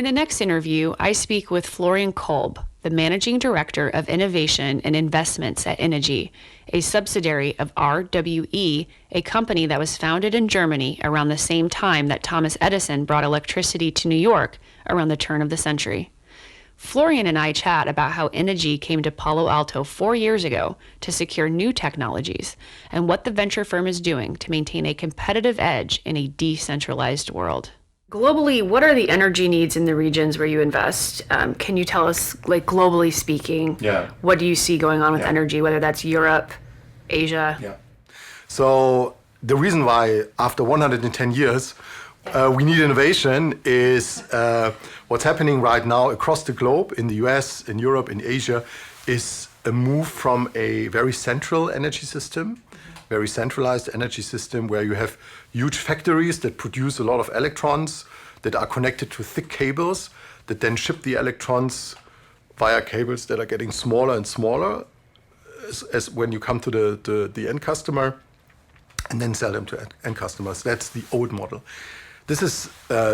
In the next interview, I speak with Florian Kolb, the Managing Director of Innovation and Investments at innogy, a subsidiary of RWE, a company that was founded in Germany around the same time that Thomas Edison brought electricity to New York around the turn of the century. Florian and I chat about how innogy came to Palo Alto 4 years ago to secure new technologies and what the venture firm is doing to maintain a competitive edge in a decentralized world. Globally, what are the energy needs in the regions where you invest? Can you tell us, like globally speaking, what do you see going on with energy, whether that's Europe, Asia? Yeah. So the reason why after 110 years we need innovation is what's happening right now across the globe, in the US, in Europe, in Asia, is a move from a very central energy system, very centralized energy system where you have huge factories that produce a lot of electrons that are connected to thick cables that then ship the electrons via cables that are getting smaller and smaller as when you come to the end customer and then sell them to end customers. That's the old model. This is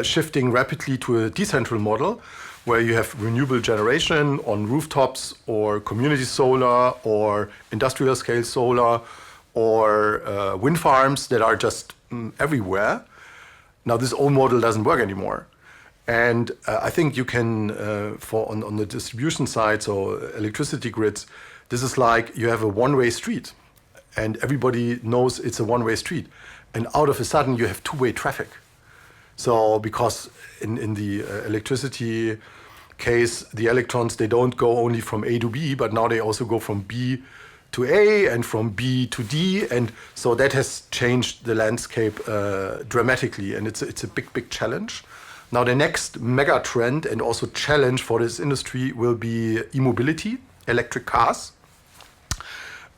shifting rapidly to a decentral model where you have renewable generation on rooftops or community solar or industrial scale solar or wind farms that are just everywhere. Now this old model doesn't work anymore. And I think you can, on the distribution side, so electricity grids, this is like you have a one-way street and everybody knows it's a one-way street. And out of a sudden you have two-way traffic. So because in the electricity case, the electrons, they don't go only from A to B, but now they also go from B to A and from B to D. And so that has changed the landscape dramatically. And it's a big challenge. Now the next mega trend and also challenge for this industry will be e-mobility, electric cars.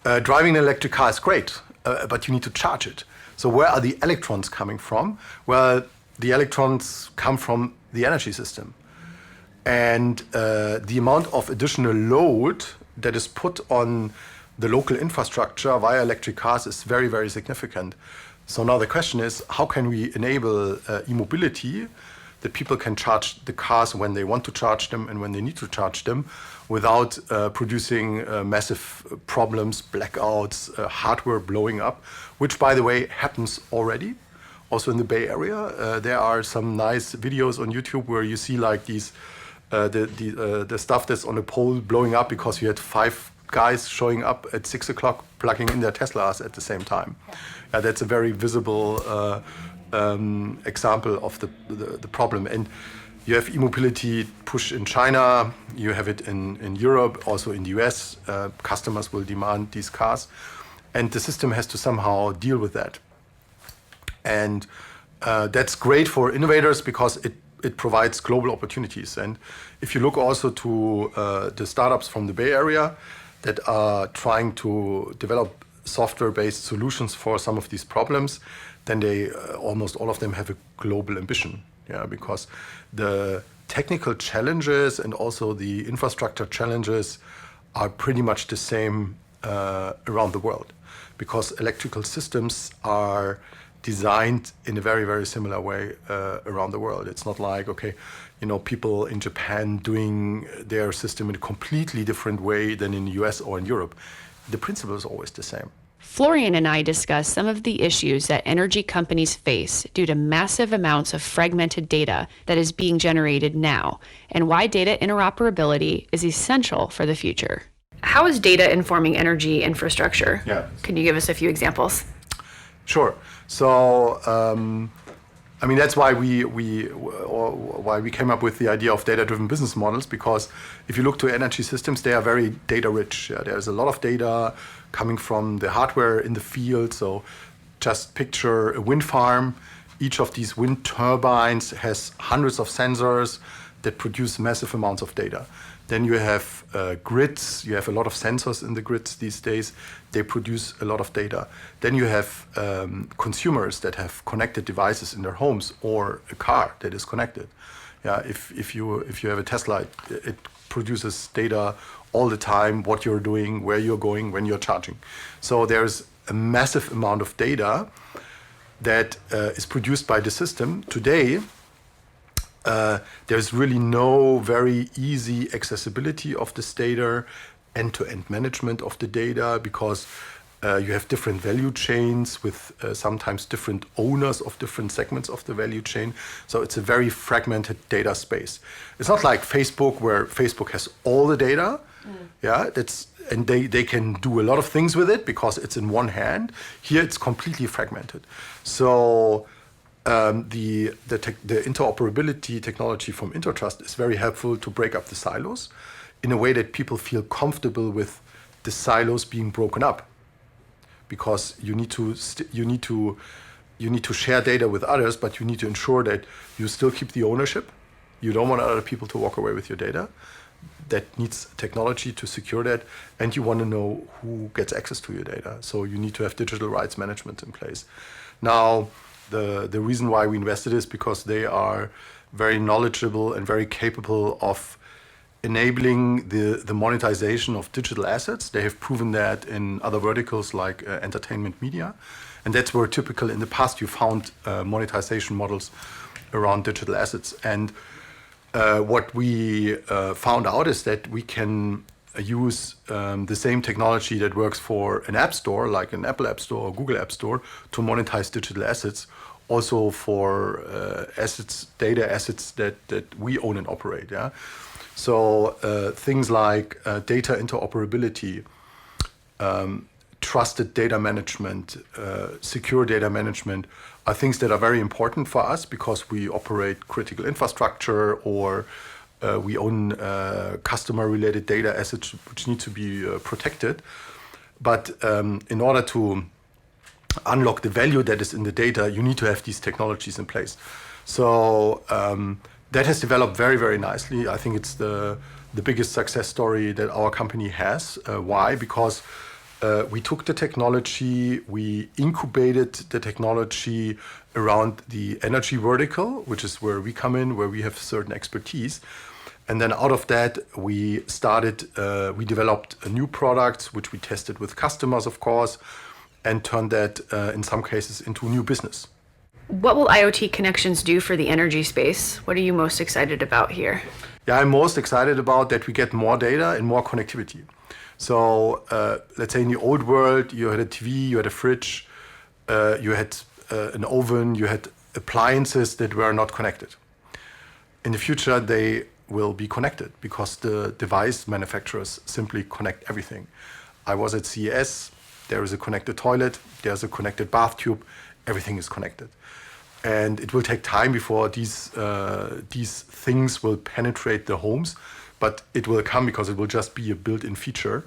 Driving an electric car is great, but you need to charge it. So where are the electrons coming from? Well, the electrons come from the energy system. And the amount of additional load that is put on the local infrastructure via electric cars is very significant. So now the question is, how can we enable e-mobility that people can charge the cars when they want to charge them and when they need to charge them without producing massive problems, blackouts, hardware blowing up, which by the way happens already. Also in the Bay Area, there are some nice videos on YouTube where you see like these the stuff that's on a pole blowing up because you had 5 guys showing up at 6 o'clock plugging in their Teslas at the same time. That's a very visible example of the problem. And you have e-mobility push in China, you have it in Europe, also in the US. Customers will demand these cars. And the system has to somehow deal with that. And that's great for innovators because it provides global opportunities. And if you look also to the startups from the Bay Area that are trying to develop software-based solutions for some of these problems, then they almost all of them have a global ambition. Because the technical challenges and also the infrastructure challenges are pretty much the same around the world. Because electrical systems are designed in a very similar way around the world. It's not like, people in Japan doing their system in a completely different way than in the US or in Europe. The principle is always the same. Florian and I discuss some of the issues that energy companies face due to massive amounts of fragmented data that is being generated now, and why data interoperability is essential for the future. How is data informing energy infrastructure? Can you give us a few examples? Sure. So, that's why we came up with the idea of data-driven business models, because if you look to energy systems, they are very data-rich. There's a lot of data coming from the hardware in the field. So just picture a wind farm. Each of these wind turbines has hundreds of sensors that produce massive amounts of data. Then you have grids. You have a lot of sensors in the grids these days. They produce a lot of data. Then you have consumers that have connected devices in their homes or a car that is connected. If you have a Tesla, it produces data all the time, what you're doing, where you're going, when you're charging. So there's a massive amount of data that is produced by the system. Today, there's really no very easy accessibility of this data, end-to-end management of the data, because you have different value chains with sometimes different owners of different segments of the value chain. So it's a very fragmented data space. It's not like Facebook, where Facebook has all the data. Yeah, and they can do a lot of things with it because it's in one hand. Here it's completely fragmented. So the interoperability technology from Intertrust is very helpful to break up the silos in a way that people feel comfortable with the silos being broken up, because you need to share data with others, but you need to ensure that you still keep the ownership. You don't want other people to walk away with your data. That needs technology to secure that, and you want to know who gets access to your data. So you need to have digital rights management in place. Now, the reason why we invested is because they are very knowledgeable and very capable of enabling the monetization of digital assets. They have proven that in other verticals like entertainment media. And that's where typical in the past you found monetization models around digital assets. And what we found out is that we can use the same technology that works for an app store, like an Apple App Store or Google App Store, to monetize digital assets, also for data assets that we own and operate. Yeah. So things like data interoperability, trusted data management, secure data management are things that are very important for us because we operate critical infrastructure, or we own customer-related data assets which need to be protected. But in order to unlock the value that is in the data, you need to have these technologies in place. So that has developed very, very nicely. I think it's the biggest success story that our company has. Why? Because we took the technology, we incubated the technology around the energy vertical, which is where we come in, where we have certain expertise. And then out of that, we developed new products, which we tested with customers, of course, and turned that in some cases into new business. What will IoT connections do for the energy space? What are you most excited about here? Yeah, I'm most excited about that we get more data and more connectivity. So let's say in the old world, you had a TV, you had a fridge, you had an oven, you had appliances that were not connected. In the future, they will be connected because the device manufacturers simply connect everything. I was at CES, there is a connected toilet, there's a connected bath tube, everything is connected. And it will take time before these things will penetrate the homes, but it will come because it will just be a built-in feature.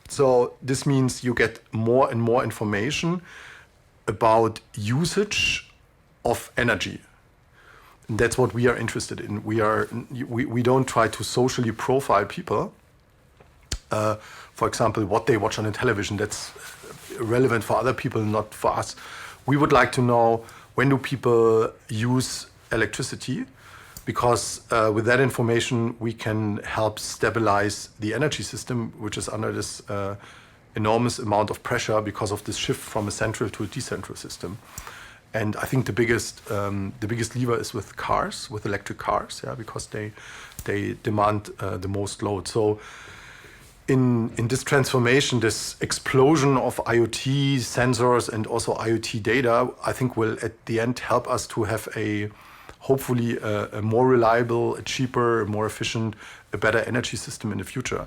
So this means you get more and more information about usage of energy. And that's what we are interested in. We don't try to socially profile people. For example, what they watch on the television, that's relevant for other people, not for us. We would like to know, when do people use electricity? Because with that information, we can help stabilize the energy system, which is under this enormous amount of pressure because of this shift from a central to a decentral system. And I think the biggest lever is with cars, with electric cars, yeah, because they demand the most load. So in this transformation, this explosion of IoT sensors and also IoT data, I think will at the end help us to have hopefully a more reliable, a cheaper, more efficient, a better energy system in the future.